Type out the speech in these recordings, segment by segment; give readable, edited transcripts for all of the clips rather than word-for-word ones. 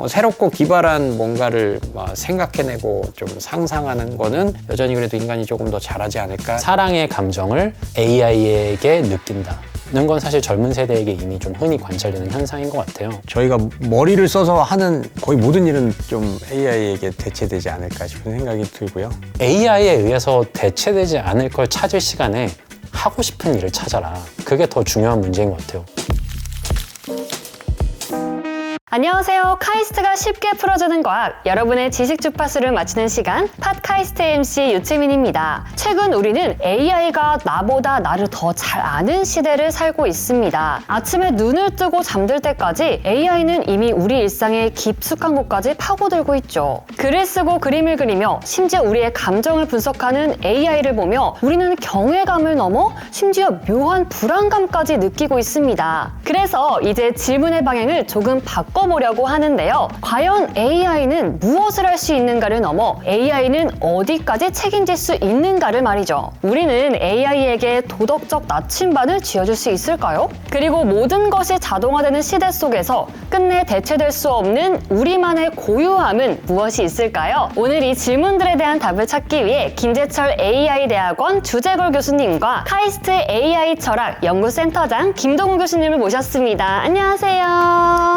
뭐 새롭고 기발한 뭔가를 생각해내고 좀 상상하는 거는 여전히 그래도 인간이 조금 더 잘하지 않을까. 사랑의 감정을 AI에게 느낀다는 건 사실 젊은 세대에게 이미 좀 흔히 관찰되는 현상인 것 같아요. 저희가 머리를 써서 하는 거의 모든 일은 좀 AI에게 대체되지 않을까 싶은 생각이 들고요. AI에 의해서 대체되지 않을 걸 찾을 시간에 하고 싶은 일을 찾아라. 그게 더 중요한 문제인 것 같아요. 안녕하세요. 카이스트가 쉽게 풀어주는 과학, 여러분의 지식 주파수를 맞추는 시간, 팟카이스트 MC 유채민입니다. 최근 우리는 AI가 나보다 나를 더 잘 아는 시대를 살고 있습니다. 아침에 눈을 뜨고 잠들 때까지 AI는 이미 우리 일상의 깊숙한 곳까지 파고들고 있죠. 글을 쓰고 그림을 그리며 심지어 우리의 감정을 분석하는 AI를 보며 우리는 경외감을 넘어 심지어 묘한 불안감까지 느끼고 있습니다. 그래서 이제 질문의 방향을 조금 바꿔보려고 하는데요. 과연 AI는 무엇을 할 수 있는가를 넘어 AI는 어디까지 책임질 수 있는가를 말이죠. 우리는 AI에게 도덕적 나침반을 쥐어줄 수 있을까요? 그리고 모든 것이 자동화되는 시대 속에서 끝내 대체될 수 없는 우리만의 고유함은 무엇이 있을까요? 오늘 이 질문들에 대한 답을 찾기 위해 김재철 AI대학원 주재걸 교수님과 카이스트 AI 철학 연구센터장 김동훈 교수님을 모셨습니다. 안녕하세요.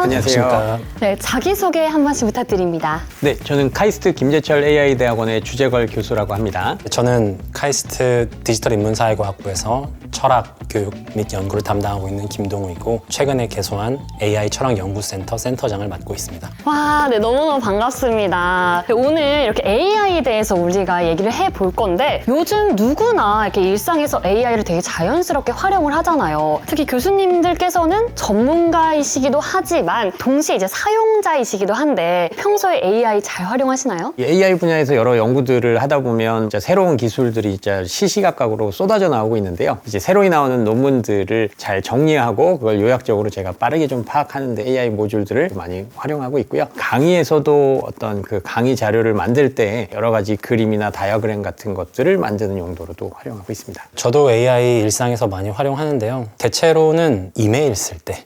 안녕하세요. 네, 자기소개 한 번씩 부탁드립니다. 네, 저는 카이스트 김재철 AI대학원의 주재걸 교수라고 합니다. 저는 카이스트 디지털인문사회과학부에서 철학, 교육 및 연구를 담당하고 있는 김동우이고 최근에 개소한 AI 철학 연구센터 센터장을 맡고 있습니다. 와, 네, 너무너무 반갑습니다. 오늘 이렇게 AI에 대해서 우리가 얘기를 해볼 건데 요즘 누구나 이렇게 일상에서 AI를 되게 자연스럽게 활용을 하잖아요. 특히 교수님들께서는 전문가이시기도 하지만 동시에 이제 사용자이시기도 한데 평소에 AI 잘 활용하시나요? 이 AI 분야에서 여러 연구들을 하다 보면 진짜 새로운 기술들이 진짜 시시각각으로 쏟아져 나오고 있는데요. 이제 새로이 나오는 논문들을 잘 정리하고 그걸 요약적으로 제가 빠르게 좀 파악하는데 AI 모듈들을 많이 활용하고 있고요. 강의에서도 어떤 그 강의 자료를 만들 때 여러 가지 그림이나 다이어그램 같은 것들을 만드는 용도로도 활용하고 있습니다. 저도 AI 일상에서 많이 활용하는데요. 대체로는 이메일 쓸 때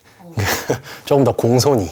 조금 더 공손히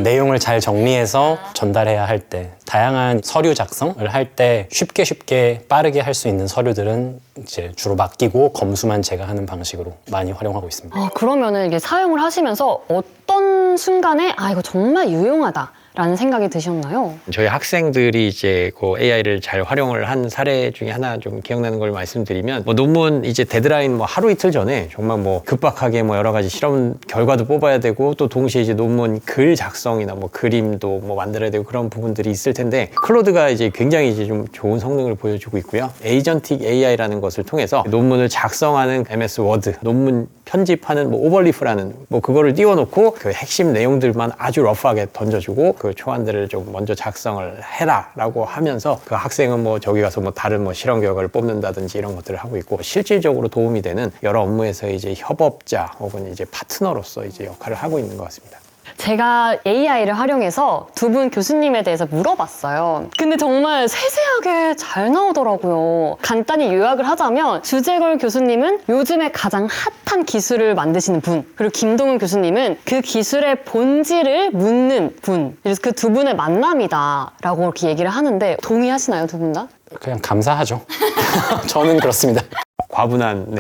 내용을 잘 정리해서 전달해야 할 때, 다양한 서류 작성을 할 때 쉽게 빠르게 할 수 있는 서류들은 이제 주로 맡기고 검수만 제가 하는 방식으로 많이 활용하고 있습니다. 그러면은 이게 사용을 하시면서 어떤 순간에 이거 정말 유용하다 라는 생각이 드셨나요? 저희 학생들이 이제 그 AI를 잘 활용을 한 사례 중에 하나 좀 기억나는 걸 말씀드리면 논문 이제 데드라인 하루 이틀 전에 정말 급박하게 여러 가지 실험 결과도 뽑아야 되고 또 동시에 이제 논문 글 작성이나 그림도 만들어야 되고 그런 부분들이 있을 텐데 클로드가 이제 굉장히 이제 좀 좋은 성능을 보여주고 있고요. 에이전틱 AI라는 것을 통해서 논문을 작성하는 MS 워드, 논문 편집하는 오버리프라는 그거를 띄워놓고 그 핵심 내용들만 아주 러프하게 던져주고 그 초안들을 좀 먼저 작성을 해라 라고 하면서 그 학생은 저기 가서 다른 실험 결과를 뽑는다든지 이런 것들을 하고 있고 실질적으로 도움이 되는 여러 업무에서 이제 협업자 혹은 이제 파트너로서 이제 역할을 하고 있는 것 같습니다. 제가 AI를 활용해서 두 분 교수님에 대해서 물어봤어요. 근데 정말 세세하게 잘 나오더라고요. 간단히 요약을 하자면 주재걸 교수님은 요즘에 가장 핫한 기술을 만드시는 분, 그리고 김동훈 교수님은 그 기술의 본질을 묻는 분. 그래서 그 두 분의 만남이다 라고 이렇게 얘기를 하는데 동의하시나요, 두 분 다? 그냥 감사하죠. 저는 그렇습니다. 과분한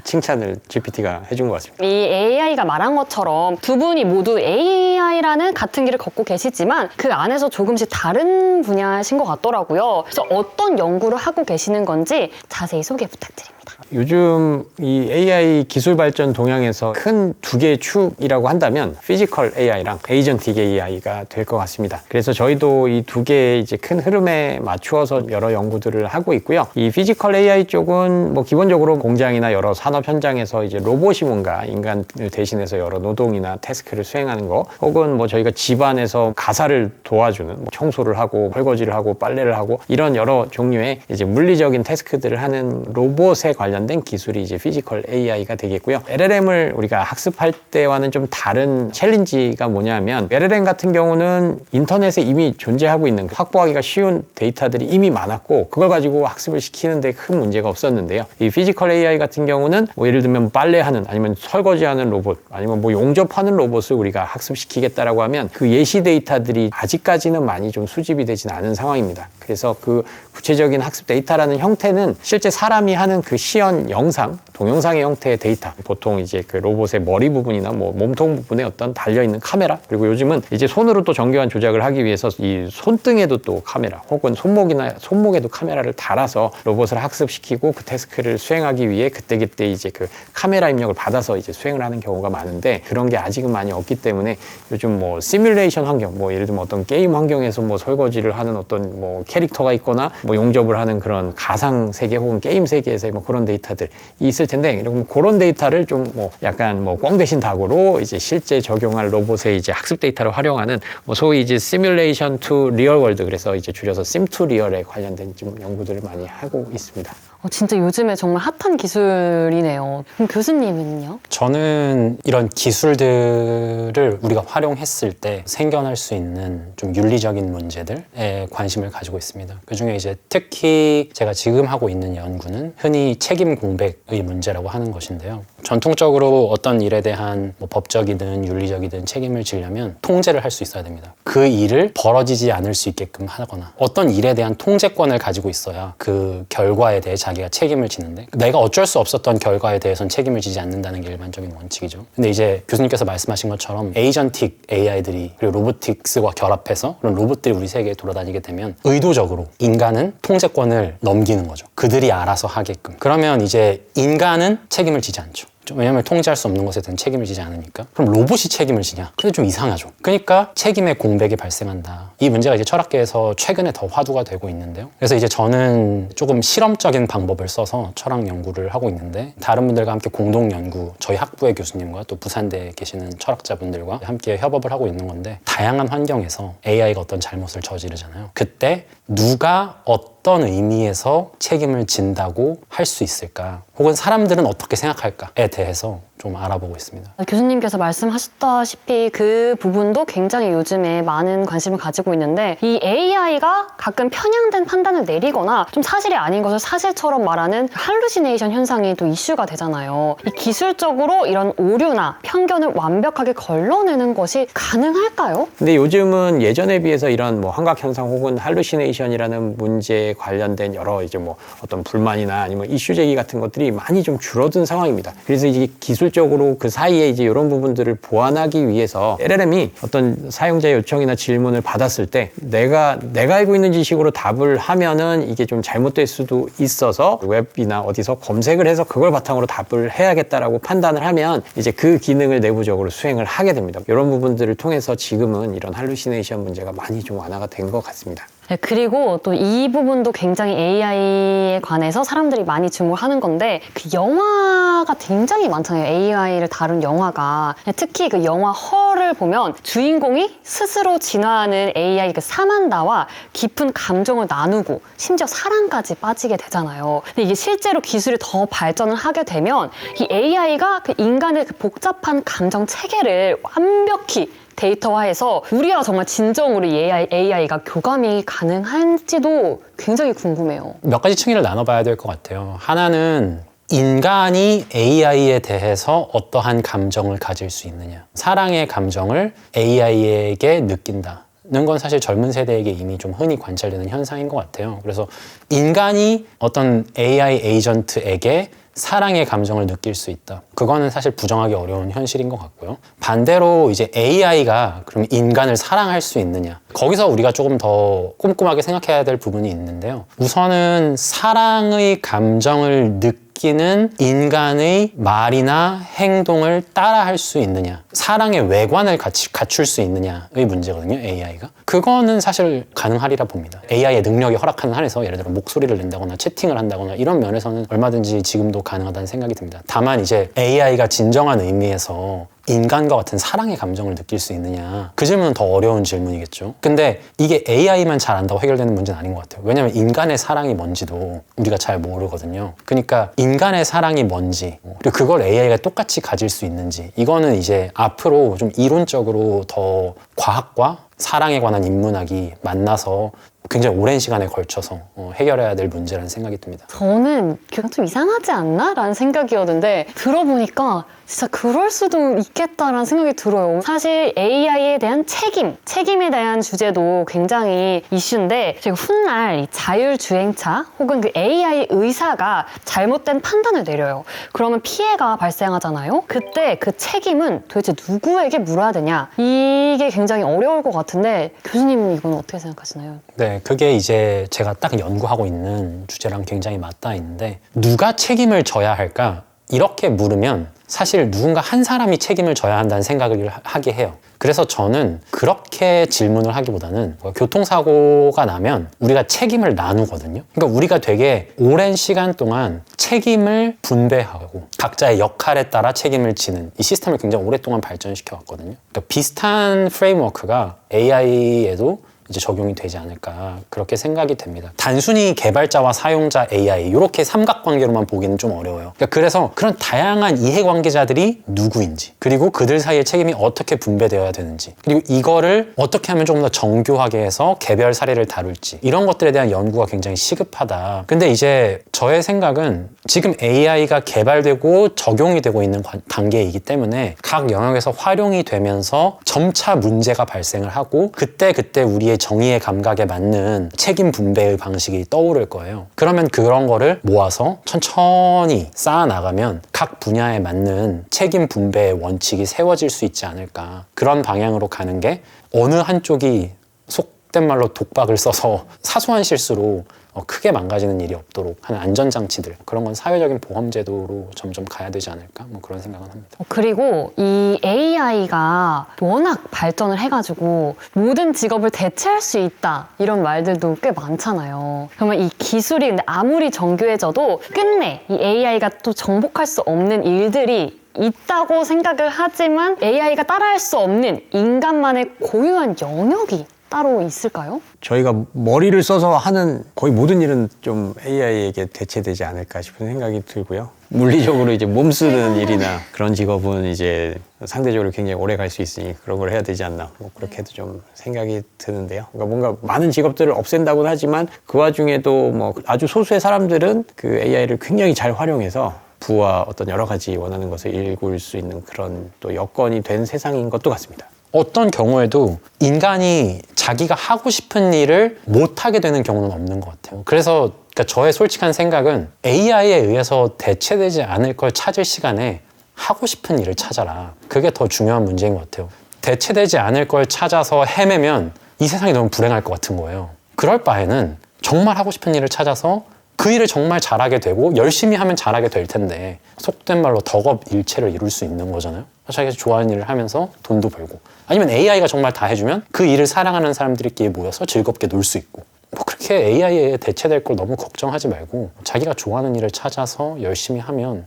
칭찬을 GPT가 해준 것 같습니다. 이 AI가 말한 것처럼 두 분이 모두 AI라는 같은 길을 걷고 계시지만 그 안에서 조금씩 다른 분야신 것 같더라고요. 그래서 어떤 연구를 하고 계시는 건지 자세히 소개 부탁드립니다. 요즘 이 AI 기술 발전 동향에서 큰 두 개의 축이라고 한다면 피지컬 AI랑 에이전틱 AI가 될 것 같습니다. 그래서 저희도 이 두 개의 이제 큰 흐름에 맞추어서 여러 연구들을 하고 있고요. 이 피지컬 AI 쪽은 기본적으로 공장이나 여러 산업 현장에서 이제 로봇이 뭔가 인간을 대신해서 여러 노동이나 태스크를 수행하는 거, 혹은 저희가 집안에서 가사를 도와주는 청소를 하고 설거지를 하고 빨래를 하고 이런 여러 종류의 이제 물리적인 태스크들을 하는 로봇의 관련된 기술이 이제 피지컬 AI가 되겠고요. LLM을 우리가 학습할 때와는 좀 다른 챌린지가 뭐냐면 LLM 같은 경우는 인터넷에 이미 존재하고 있는 확보하기가 쉬운 데이터들이 이미 많았고 그걸 가지고 학습을 시키는데 큰 문제가 없었는데요. 이 피지컬 AI 같은 경우는 뭐 예를 들면 빨래하는 아니면 설거지하는 로봇 아니면 뭐 용접하는 로봇을 우리가 학습시키겠다라고 하면 그 예시 데이터들이 아직까지는 많이 좀 수집이 되진 않은 상황입니다. 그래서 그 구체적인 학습 데이터라는 형태는 실제 사람이 하는 그 시연 영상, 동영상의 형태의 데이터, 보통 이제 그 로봇의 머리 부분이나 뭐 몸통 부분에 어떤 달려있는 카메라, 그리고 요즘은 이제 손으로 또 정교한 조작을 하기 위해서 이 손등에도 또 카메라, 혹은 손목에도 카메라를 달아서 로봇을 학습시키고 그 태스크를 수행하기 위해 그때그때 이제 그 카메라 입력을 받아서 이제 수행을 하는 경우가 많은데 그런 게 아직은 많이 없기 때문에 요즘 뭐 시뮬레이션 환경, 뭐 예를 들면 어떤 게임 환경에서 뭐 설거지를 하는 어떤 뭐 캐릭터가 있거나 뭐 용접을 하는 그런 가상 세계 혹은 게임 세계에서의 뭐 그런 데이터들이 있을 텐데 그런 데이터를 좀 뭐 약간 뭐 꽝 대신 닭으로 이제 실제 적용할 로봇의 이제 학습 데이터를 활용하는 뭐 소위 이제 시뮬레이션 투 리얼 월드, 그래서 이제 줄여서 심 투 리얼에 관련된 좀 연구들을 많이 하고 있습니다. 진짜 요즘에 정말 핫한 기술이네요. 그럼 교수님은요? 저는 이런 기술들을 우리가 활용했을 때 생겨날 수 있는 좀 윤리적인 문제들에 관심을 가지고 있습니다. 그중에 이제 특히 제가 지금 하고 있는 연구는 흔히 책임 공백의 문제라고 하는 것인데요. 전통적으로 어떤 일에 대한 뭐 법적이든 윤리적이든 책임을 지려면 통제를 할 수 있어야 됩니다. 그 일을 벌어지지 않을 수 있게끔 하거나 어떤 일에 대한 통제권을 가지고 있어야 그 결과에 대해 자기가 책임을 지는데, 내가 어쩔 수 없었던 결과에 대해서는 책임을 지지 않는다는 게 일반적인 원칙이죠. 근데 이제 교수님께서 말씀하신 것처럼 에이전틱 AI들이 그리고 로보틱스와 결합해서 그런 로봇들이 우리 세계에 돌아다니게 되면 의도적으로 인간은 통제권을 넘기는 거죠. 그들이 알아서 하게끔. 그러면 이제 인간은 책임을 지지 않죠. 왜냐하면 통제할 수 없는 것에 대한 책임을 지지 않으니까. 그럼 로봇이 책임을 지냐? 근데 좀 이상하죠. 그러니까 책임의 공백이 발생한다. 이 문제가 이제 철학계에서 최근에 더 화두가 되고 있는데요. 그래서 이제 저는 조금 실험적인 방법을 써서 철학 연구를 하고 있는데, 다른 분들과 함께 공동 연구, 저희 학부의 교수님과 또 부산대에 계시는 철학자분들과 함께 협업을 하고 있는 건데, 다양한 환경에서 AI가 어떤 잘못을 저지르잖아요. 그때 누가 어떤 의미에서 책임을 진다고 할 수 있을까? 혹은 사람들은 어떻게 생각할까에 대해서 좀 알아보고 있습니다. 교수님께서 말씀하셨다시피 그 부분도 굉장히 요즘에 많은 관심을 가지고 있는데, 이 AI가 가끔 편향된 판단을 내리거나 좀 사실이 아닌 것을 사실처럼 말하는 할루시네이션 현상이 또 이슈가 되잖아요. 이 기술적으로 이런 오류나 편견을 완벽하게 걸러내는 것이 가능할까요? 근데 요즘은 예전에 비해서 이런 뭐 환각 현상 혹은 할루시네이션이라는 문제에 관련된 여러 이제 뭐 어떤 불만이나 아니면 이슈 제기 같은 것들이 많이 좀 줄어든 상황입니다. 그래서 이제 기술적으로 그 사이에 이제 이런 부분들을 보완하기 위해서 LLM이 어떤 사용자 요청이나 질문을 받았을 때 내가 알고 있는 지식으로 답을 하면은 이게 좀 잘못될 수도 있어서 웹이나 어디서 검색을 해서 그걸 바탕으로 답을 해야겠다라고 판단을 하면 이제 그 기능을 내부적으로 수행을 하게 됩니다. 이런 부분들을 통해서 지금은 이런 할루시네이션 문제가 많이 좀 완화가 된 것 같습니다. 네, 그리고 또 이 부분도 굉장히 AI에 관해서 사람들이 많이 주목하는 건데, 그 영화가 굉장히 많잖아요. AI를 다룬 영화가. 특히 그 영화 헐을 보면 주인공이 스스로 진화하는 AI 그 사만다와 깊은 감정을 나누고 심지어 사랑까지 빠지게 되잖아요. 근데 이게 실제로 기술이 더 발전을 하게 되면 이 AI가 그 인간의 그 복잡한 감정 체계를 완벽히 데이터화해서 우리와 정말 진정으로 이 AI가 교감이 가능할지도 굉장히 궁금해요. 몇 가지 층위를 나눠봐야 될 것 같아요. 하나는 인간이 AI에 대해서 어떠한 감정을 가질 수 있느냐. 사랑의 감정을 AI에게 느낀다. 는 건 사실 젊은 세대에게 이미 좀 흔히 관찰되는 현상인 것 같아요. 그래서 인간이 어떤 AI 에이전트에게 사랑의 감정을 느낄 수 있다. 그거는 사실 부정하기 어려운 현실인 것 같고요. 반대로 이제 AI가 그럼 인간을 사랑할 수 있느냐. 거기서 우리가 조금 더 꼼꼼하게 생각해야 될 부분이 있는데요. 우선은 사랑의 감정을 느끼는 인간의 말이나 행동을 따라할 수 있느냐. 사랑의 외관을 갖출 수 있느냐의 문제거든요, AI가. 그거는 사실 가능하리라 봅니다. AI의 능력이 허락하는 한에서 예를 들어 목소리를 낸다거나 채팅을 한다거나 이런 면에서는 얼마든지 지금도 가능하다는 생각이 듭니다. 다만 이제 AI가 진정한 의미에서 인간과 같은 사랑의 감정을 느낄 수 있느냐? 그 질문은 더 어려운 질문이겠죠. 근데 이게 AI만 잘 안다고 해결되는 문제는 아닌 것 같아요. 왜냐면 인간의 사랑이 뭔지도 우리가 잘 모르거든요. 그러니까 인간의 사랑이 뭔지, 그리고 그걸 AI가 똑같이 가질 수 있는지, 이거는 이제 앞으로 좀 이론적으로 더 과학과 사랑에 관한 인문학이 만나서 굉장히 오랜 시간에 걸쳐서 해결해야 될 문제라는 생각이 듭니다. 저는 그냥 좀 이상하지 않나? 라는 생각이었는데 들어보니까 진짜 그럴 수도 있겠다라는 생각이 들어요. 사실 AI에 대한 책임에 대한 주제도 굉장히 이슈인데 제가 훗날 이 자율주행차 혹은 그 AI 의사가 잘못된 판단을 내려요. 그러면 피해가 발생하잖아요. 그때 그 책임은 도대체 누구에게 물어야 되냐? 이게 굉장히 어려울 것 같은데 교수님 이건 어떻게 생각하시나요? 네, 그게 이제 제가 딱 연구하고 있는 주제랑 굉장히 맞닿아 있는데 누가 책임을 져야 할까? 이렇게 물으면 사실 누군가 한 사람이 책임을 져야 한다는 생각을 하게 해요. 그래서 저는 그렇게 질문을 하기보다는 교통사고가 나면 우리가 책임을 나누거든요. 그러니까 우리가 되게 오랜 시간 동안 책임을 분배하고 각자의 역할에 따라 책임을 지는 이 시스템을 굉장히 오랫동안 발전시켜 왔거든요. 그러니까 비슷한 프레임워크가 AI에도 이제 적용이 되지 않을까 그렇게 생각이 됩니다. 단순히 개발자와 사용자 AI 이렇게 삼각관계로만 보기는 좀 어려워요. 그래서 그런 다양한 이해관계자들이 누구인지 그리고 그들 사이의 책임이 어떻게 분배되어야 되는지 그리고 이거를 어떻게 하면 조금 더 정교하게 해서 개별 사례를 다룰지 이런 것들에 대한 연구가 굉장히 시급하다. 근데 이제 저의 생각은 지금 AI가 개발되고 적용이 되고 있는 단계이기 때문에 각 영역에서 활용이 되면서 점차 문제가 발생을 하고 그때 우리의 정의의 감각에 맞는 책임 분배의 방식이 떠오를 거예요. 그러면 그런 거를 모아서 천천히 쌓아나가면 각 분야에 맞는 책임 분배의 원칙이 세워질 수 있지 않을까. 그런 방향으로 가는 게 어느 한쪽이 속된 말로 독박을 써서 사소한 실수로 크게 망가지는 일이 없도록 하는 안전장치들 그런 건 사회적인 보험제도로 점점 가야 되지 않을까 뭐 그런 생각은 합니다. 그리고 이 AI가 워낙 발전을 해가지고 모든 직업을 대체할 수 있다 이런 말들도 꽤 많잖아요. 그러면 이 기술이 근데 아무리 정교해져도 끝내 이 AI가 또 정복할 수 없는 일들이 있다고 생각을 하지만 AI가 따라할 수 없는 인간만의 고유한 영역이 따로 있을까요? 저희가 머리를 써서 하는 거의 모든 일은 좀 AI에게 대체되지 않을까 싶은 생각이 들고요. 물리적으로 이제 몸 쓰는 일이나 그런 직업은 이제 상대적으로 굉장히 오래 갈 수 있으니 그런 걸 해야 되지 않나 뭐 그렇게도 좀 생각이 드는데요. 그러니까 뭔가 많은 직업들을 없앤다고는 하지만 그 와중에도 뭐 아주 소수의 사람들은 그 AI를 굉장히 잘 활용해서 부와 어떤 여러 가지 원하는 것을 일굴 수 있는 그런 또 여건이 된 세상인 것도 같습니다. 어떤 경우에도 인간이 자기가 하고 싶은 일을 못하게 되는 경우는 없는 것 같아요. 그래서 그러니까 저의 솔직한 생각은 AI에 의해서 대체되지 않을 걸 찾을 시간에 하고 싶은 일을 찾아라. 그게 더 중요한 문제인 것 같아요. 대체되지 않을 걸 찾아서 헤매면 이 세상이 너무 불행할 것 같은 거예요. 그럴 바에는 정말 하고 싶은 일을 찾아서 그 일을 정말 잘하게 되고 열심히 하면 잘하게 될 텐데 속된 말로 덕업일체를 이룰 수 있는 거잖아요. 자기가 좋아하는 일을 하면서 돈도 벌고 아니면 AI가 정말 다 해주면 그 일을 사랑하는 사람들끼리 모여서 즐겁게 놀 수 있고 뭐 그렇게 AI에 대체될 걸 너무 걱정하지 말고 자기가 좋아하는 일을 찾아서 열심히 하면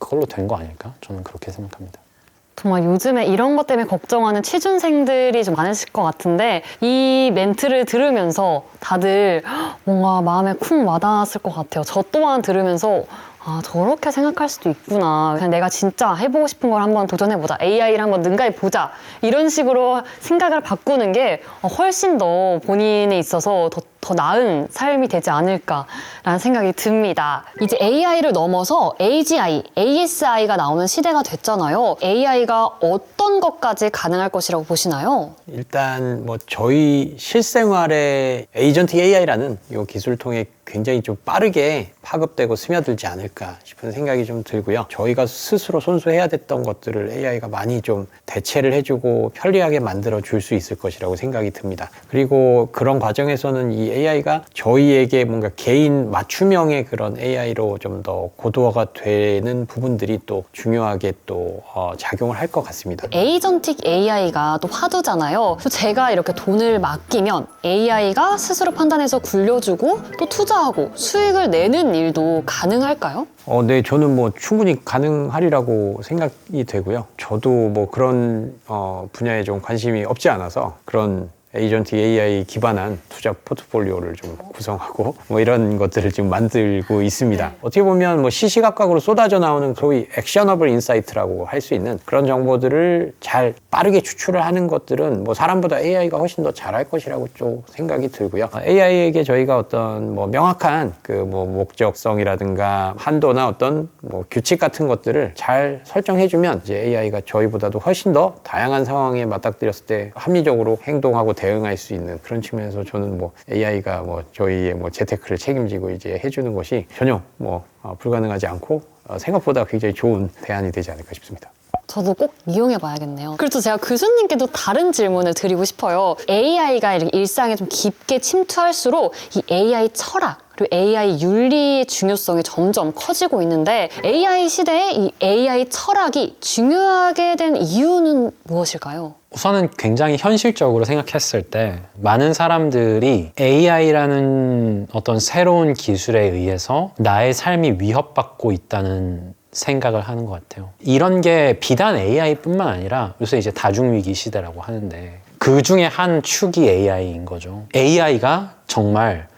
그걸로 된 거 아닐까? 저는 그렇게 생각합니다. 정말 요즘에 이런 것 때문에 걱정하는 취준생들이 좀 많으실 것 같은데 이 멘트를 들으면서 다들 뭔가 마음에 쿵 와닿았을 것 같아요. 저 또한 들으면서 아, 저렇게 생각할 수도 있구나. 그냥 내가 진짜 해보고 싶은 걸 한번 도전해보자. AI를 한번 능가해보자. 이런 식으로 생각을 바꾸는 게 훨씬 더 본인에 있어서 더 나은 삶이 되지 않을까라는 생각이 듭니다. 이제 AI를 넘어서 AGI, ASI가 나오는 시대가 됐잖아요. AI가 어떤 것까지 가능할 것이라고 보시나요? 일단 뭐 저희 실생활에 에이전트 AI라는 이 기술을 통해 굉장히 좀 빠르게 파급되고 스며들지 않을까 싶은 생각이 좀 들고요. 저희가 스스로 손수해야 됐던 것들을 AI가 많이 좀 대체를 해주고 편리하게 만들어 줄 수 있을 것이라고 생각이 듭니다. 그리고 그런 과정에서는 이 AI가 저희에게 뭔가 개인 맞춤형의 그런 AI로 좀 더 고도화가 되는 부분들이 또 중요하게 또 작용을 할 것 같습니다. 에이전틱 AI가 또 화두잖아요. 제가 이렇게 돈을 맡기면 AI가 스스로 판단해서 굴려주고 또 투자 투자하고 수익을 내는 일도 가능할까요? 네, 저는 뭐 충분히 가능하리라고 생각이 되고요. 저도 뭐 그런 분야에 좀 관심이 없지 않아서 그런 에이전트 AI 기반한 투자 포트폴리오를 좀 구성하고 뭐 이런 것들을 지금 만들고 있습니다. 어떻게 보면 뭐 시시각각으로 쏟아져 나오는 소위 액셔너블 인사이트라고 할 수 있는 그런 정보들을 잘 빠르게 추출을 하는 것들은 뭐 사람보다 AI가 훨씬 더 잘할 것이라고 좀 생각이 들고요. AI에게 저희가 어떤 뭐 명확한 그 뭐 목적성이라든가 한도나 어떤 뭐 규칙 같은 것들을 잘 설정해주면 이제 AI가 저희보다도 훨씬 더 다양한 상황에 맞닥뜨렸을 때 합리적으로 행동하고 대응할 수 있는 그런 측면에서 저는 뭐 AI가 뭐 저희의 뭐 재테크를 책임지고 이제 해주는 것이 전혀 뭐 불가능하지 않고 생각보다 굉장히 좋은 대안이 되지 않을까 싶습니다. 저도 꼭 이용해 봐야겠네요. 그래서 제가 교수님께도 다른 질문을 드리고 싶어요. AI가 이렇게 일상에 좀 깊게 침투할수록 이 AI 철학 그리고 AI 윤리의 중요성이 점점 커지고 있는데 AI 시대에 이 AI 철학이 중요하게 된 이유는 무엇일까요? 우선은 굉장히 현실적으로 생각했을 때 많은 사람들이 AI라는 어떤 새로운 기술에 의해서 나의 삶이 위협받고 있다는 생각을 하는 것 같아요. 이런 게 비단 AI뿐만 아니라 요새 이제 다중위기 시대라고 하는데 그 중에 한 축이 AI인 거죠. AI가 정말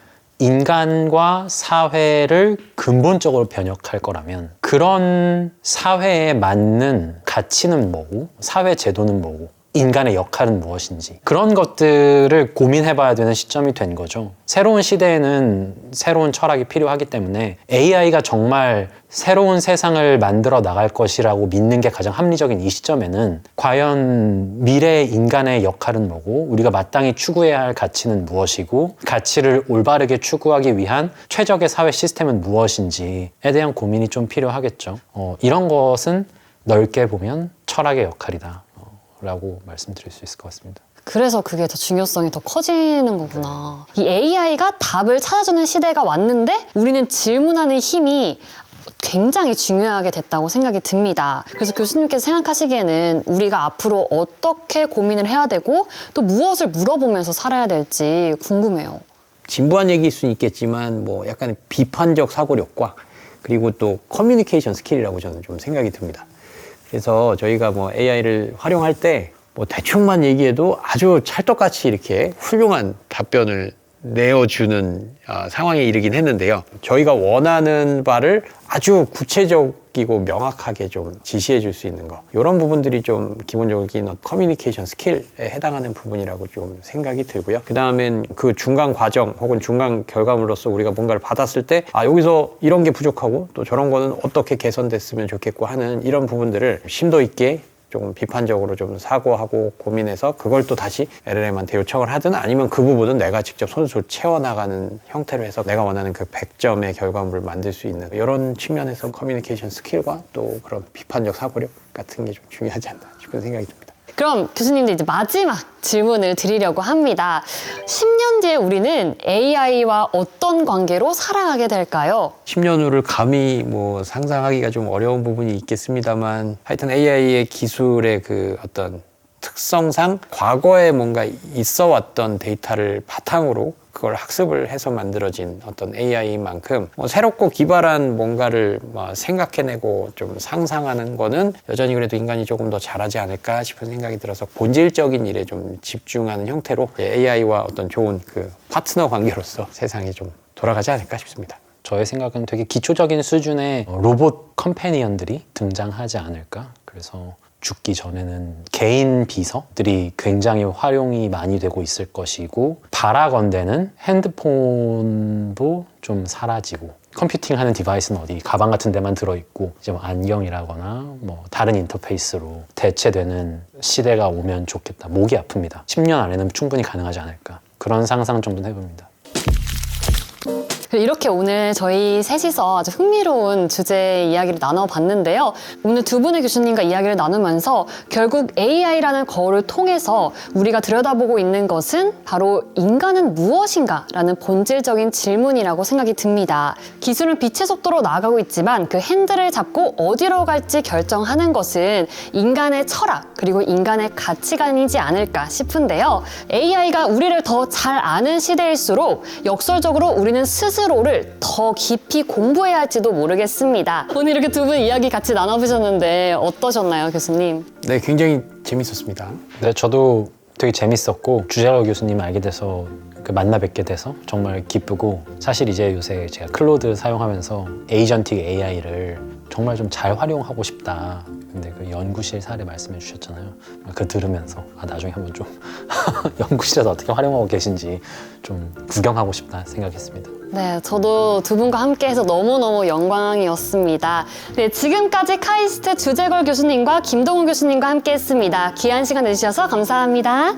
인간과 사회를 근본적으로 변혁할 거라면 그런 사회에 맞는 가치는 뭐고 사회 제도는 뭐고 인간의 역할은 무엇인지 그런 것들을 고민해봐야 되는 시점이 된 거죠. 새로운 시대에는 새로운 철학이 필요하기 때문에 AI가 정말 새로운 세상을 만들어 나갈 것이라고 믿는 게 가장 합리적인 이 시점에는 과연 미래의 인간의 역할은 뭐고 우리가 마땅히 추구해야 할 가치는 무엇이고 가치를 올바르게 추구하기 위한 최적의 사회 시스템은 무엇인지에 대한 고민이 좀 필요하겠죠. 이런 것은 넓게 보면 철학의 역할이다 라고 말씀드릴 수 있을 것 같습니다. 그래서 그게 더 중요성이 더 커지는 거구나. 이 AI가 답을 찾아주는 시대가 왔는데 우리는 질문하는 힘이 굉장히 중요하게 됐다고 생각이 듭니다. 그래서 교수님께서 생각하시기에는 우리가 앞으로 어떻게 고민을 해야 되고 또 무엇을 물어보면서 살아야 될지 궁금해요. 진부한 얘기일 수는 있겠지만 뭐 약간 비판적 사고력과 그리고 또 커뮤니케이션 스킬이라고 저는 좀 생각이 듭니다. 그래서 저희가 뭐 AI를 활용할 때 뭐 대충만 얘기해도 아주 찰떡같이 이렇게 훌륭한 답변을 내어주는 상황에 이르긴 했는데요. 저희가 원하는 바를 아주 구체적이고 명확하게 좀 지시해 줄 수 있는 거 이런 부분들이 좀 기본적인 커뮤니케이션 스킬에 해당하는 부분이라고 좀 생각이 들고요. 그 다음엔 그 중간 과정 혹은 중간 결과물로서 우리가 뭔가를 받았을 때 여기서 이런 게 부족하고 또 저런 거는 어떻게 개선됐으면 좋겠고 하는 이런 부분들을 심도 있게 좀 비판적으로 좀 사고하고 고민해서 그걸 또 다시 LLM한테 요청을 하든 아니면 그 부분은 내가 직접 손수 채워나가는 형태로 해서 내가 원하는 그 100점의 결과물을 만들 수 있는 이런 측면에서 커뮤니케이션 스킬과 또 그런 비판적 사고력 같은 게 좀 중요하지 않나 싶은 생각이 듭니다. 그럼 교수님들 이제 마지막 질문을 드리려고 합니다. 10년 뒤에 우리는 AI와 어떤 관계로 살아가게 될까요? 10년 후를 감히 뭐 상상하기가 좀 어려운 부분이 있겠습니다만 하여튼 AI의 기술의 그 어떤 특성상 과거에 뭔가 있어 왔던 데이터를 바탕으로 그걸 학습을 해서 만들어진 어떤 AI만큼 새롭고 기발한 뭔가를 생각해내고 좀 상상하는 거는 여전히 그래도 인간이 조금 더 잘하지 않을까 싶은 생각이 들어서 본질적인 일에 좀 집중하는 형태로 AI와 어떤 좋은 그 파트너 관계로서 세상이 좀 돌아가지 않을까 싶습니다. 저의 생각은 되게 기초적인 수준의 로봇 컴패니언들이 등장하지 않을까. 그래서 죽기 전에는 개인 비서들이 굉장히 활용이 많이 되고 있을 것이고 바라건대는 핸드폰도 좀 사라지고 컴퓨팅하는 디바이스는 어디 가방 같은 데만 들어있고 이제 뭐 안경이라거나 뭐 다른 인터페이스로 대체되는 시대가 오면 좋겠다. 목이 아픕니다. 10년 안에는 충분히 가능하지 않을까. 그런 상상 정도는 해봅니다. 이렇게 오늘 저희 셋이서 아주 흥미로운 주제의 이야기를 나눠봤는데요. 오늘 두 분의 교수님과 이야기를 나누면서 결국 AI라는 거울을 통해서 우리가 들여다보고 있는 것은 바로 인간은 무엇인가? 라는 본질적인 질문이라고 생각이 듭니다. 기술은 빛의 속도로 나아가고 있지만 그 핸들을 잡고 어디로 갈지 결정하는 것은 인간의 철학 그리고 인간의 가치관이지 않을까 싶은데요. AI가 우리를 더 잘 아는 시대일수록 역설적으로 우리는 스스로 스스로를 더 깊이 공부해야 할지도 모르겠습니다. 오늘 이렇게 두 분 이야기 같이 나눠보셨는데 어떠셨나요, 교수님? 네, 굉장히 재밌었습니다. 네, 저도 되게 재밌었고 주재열 교수님 알게 돼서 만나 뵙게 돼서 정말 기쁘고, 사실 이제 요새 제가 클로드 사용하면서 에이전틱 AI를 정말 좀 잘 활용하고 싶다. 근데 그 연구실 사례 말씀해 주셨잖아요. 그거 들으면서 나중에 한번 좀 연구실에서 어떻게 활용하고 계신지 좀 구경하고 싶다 생각했습니다. 네, 저도 두 분과 함께해서 너무너무 영광이었습니다. 네, 지금까지 카이스트 주재걸 교수님과 김동훈 교수님과 함께했습니다. 귀한 시간 내주셔서 감사합니다.